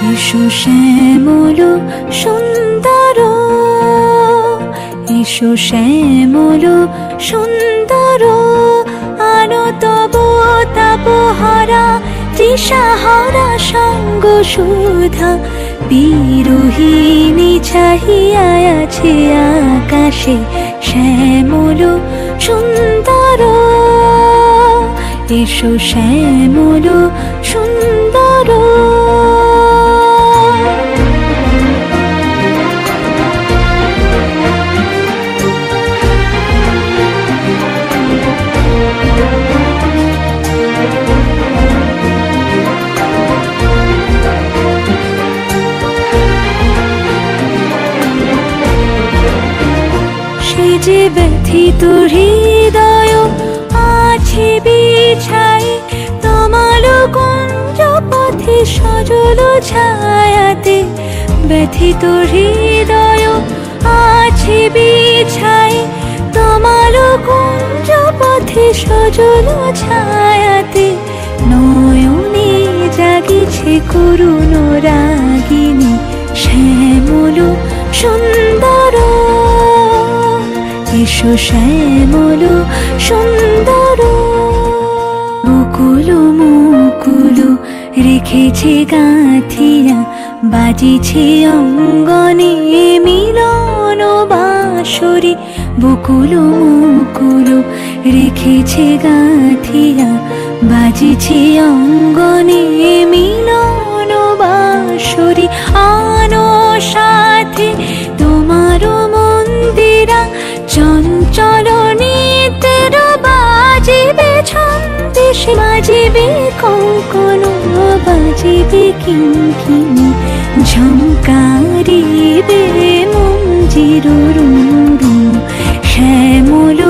এসো শ্যামল সুন্দর, এসো শ্যামল সুন্দর, আনো তব তাপহারা তৃষাহারা সঙ্গ সুধা। বিরোহিণী চাহিয়া আছে আকাশে শ্যামল সুন্দর, এসো শ্যামল সুন্দর। যে ব্যথিত হৃদয় আছে বিছাই, তমাল কুঞ্জ পথে সজল ছায়াতে। ব্যথিত হৃদয় আছে বিছাই, তমাল কুঞ্জ পথে সজল ছায়াতে। নয়নে জাগিছে করুণ রাগিনী শ্যামল সুন্দর, এসো শ্যামল সুন্দর। মুকুল মুকুল রেখেছে গাঁথিয়া, বাজিছে অঙ্গনে মিলন বাঁশরি। বকুল মুকুল রেখেছে গাঁথিয়া, বাজিছে অঙ্গনে মিলন বাঁশরি। আনো সাথে তোমার মন্দিরা, চঞ্চল নিতের বাজিবে ছন্দেশ, বাজিবে কঙ্কণ, বাজিবে কিঙ্কিণী, ঝঙ্কারিবে মঞ্জির রুরু। শ্যামল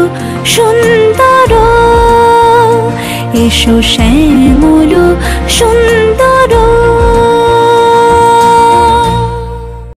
সুন্দর, এসো শ্যামল